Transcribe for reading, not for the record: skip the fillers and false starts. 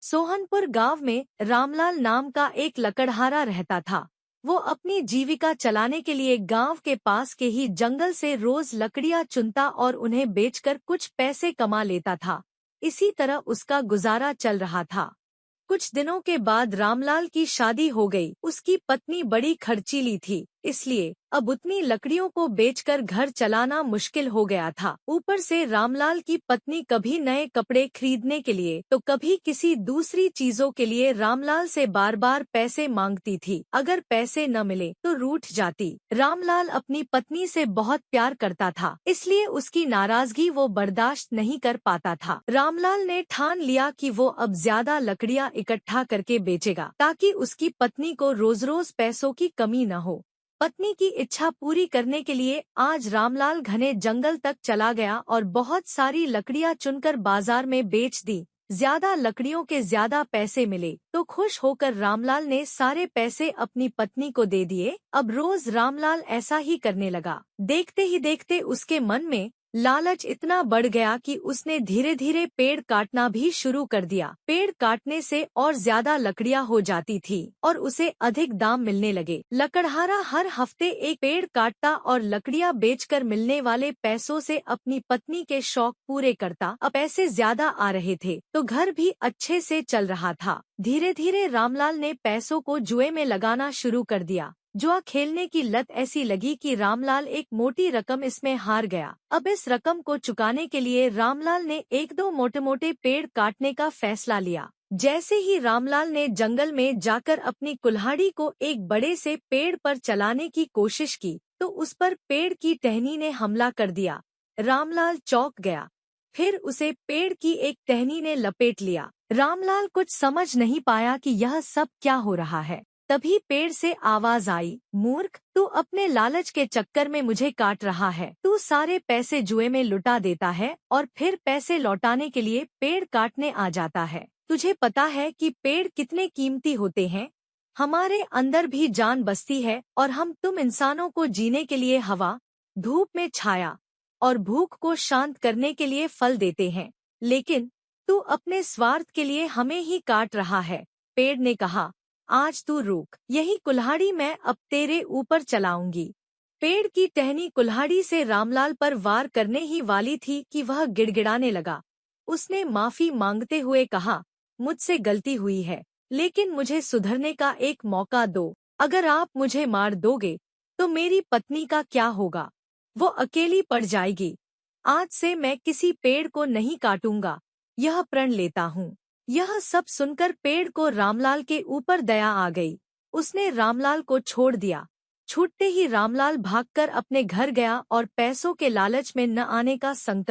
सोहनपुर गांव में रामलाल नाम का एक लकड़हारा रहता था। वो अपनी जीविका चलाने के लिए गांव के पास के ही जंगल से रोज लकड़ियां चुनता और उन्हें बेचकर कुछ पैसे कमा लेता था। इसी तरह उसका गुजारा चल रहा था। कुछ दिनों के बाद रामलाल की शादी हो गई। उसकी पत्नी बड़ी खर्चीली थी, इसलिए अब उतनी लकड़ियों को बेचकर घर चलाना मुश्किल हो गया था। ऊपर से रामलाल की पत्नी कभी नए कपड़े खरीदने के लिए तो कभी किसी दूसरी चीजों के लिए रामलाल से बार बार पैसे मांगती थी। अगर पैसे न मिले तो रूठ जाती। रामलाल अपनी पत्नी से बहुत प्यार करता था, इसलिए उसकी नाराजगी वो बर्दाश्त नहीं कर पाता था। रामलाल ने ठान लिया कि वो अब ज्यादा लकड़ियां इकट्ठा करके बेचेगा, ताकि उसकी पत्नी को रोज रोज पैसों की कमी न हो। पत्नी की इच्छा पूरी करने के लिए आज रामलाल घने जंगल तक चला गया और बहुत सारी लकड़ियां चुनकर बाजार में बेच दी। ज्यादा लकड़ियों के ज्यादा पैसे मिले तो खुश होकर रामलाल ने सारे पैसे अपनी पत्नी को दे दिए। अब रोज रामलाल ऐसा ही करने लगा। देखते ही देखते उसके मन में लालच इतना बढ़ गया कि उसने धीरे धीरे पेड़ काटना भी शुरू कर दिया। पेड़ काटने से और ज्यादा लकड़ियां हो जाती थी और उसे अधिक दाम मिलने लगे। लकड़हारा हर हफ्ते एक पेड़ काटता और लकड़ियां बेचकर मिलने वाले पैसों से अपनी पत्नी के शौक पूरे करता। अब पैसे ज्यादा आ रहे थे तो घर भी अच्छे से चल रहा था। धीरे धीरे रामलाल ने पैसों को जुए में लगाना शुरू कर दिया। जुआ खेलने की लत ऐसी लगी कि रामलाल एक मोटी रकम इसमें हार गया। अब इस रकम को चुकाने के लिए रामलाल ने एक दो मोटे मोटे पेड़ काटने का फैसला लिया। जैसे ही रामलाल ने जंगल में जाकर अपनी कुल्हाड़ी को एक बड़े से पेड़ पर चलाने की कोशिश की तो उस पर पेड़ की टहनी ने हमला कर दिया। रामलाल चौंक गया। फिर उसे पेड़ की एक टहनी ने लपेट लिया। रामलाल कुछ समझ नहीं पाया कि यह सब क्या हो रहा है। तभी पेड़ से आवाज आई, मूर्ख, तू अपने लालच के चक्कर में मुझे काट रहा है। तू सारे पैसे जुए में लुटा देता है और फिर पैसे लौटाने के लिए पेड़ काटने आ जाता है। तुझे पता है कि पेड़ कितने कीमती होते हैं? हमारे अंदर भी जान बसती है और हम तुम इंसानों को जीने के लिए हवा, धूप में छाया और भूख को शांत करने के लिए फल देते हैं, लेकिन तू अपने स्वार्थ के लिए हमें ही काट रहा है। पेड़ ने कहा, आज तू रुक, यही कुल्हाड़ी मैं अब तेरे ऊपर चलाऊंगी। पेड़ की टहनी कुल्हाड़ी से रामलाल पर वार करने ही वाली थी कि वह गिड़गिड़ाने लगा। उसने माफी मांगते हुए कहा, मुझसे गलती हुई है, लेकिन मुझे सुधरने का एक मौका दो। अगर आप मुझे मार दोगे तो मेरी पत्नी का क्या होगा? वो अकेली पड़ जाएगी। आज से मैं किसी पेड़ को नहीं काटूंगा, यह प्रण लेता हूँ। यह सब सुनकर पेड़ को रामलाल के ऊपर दया आ गई। उसने रामलाल को छोड़ दिया। छूटते ही रामलाल भागकर अपने घर गया और पैसों के लालच में न आने का संकल्प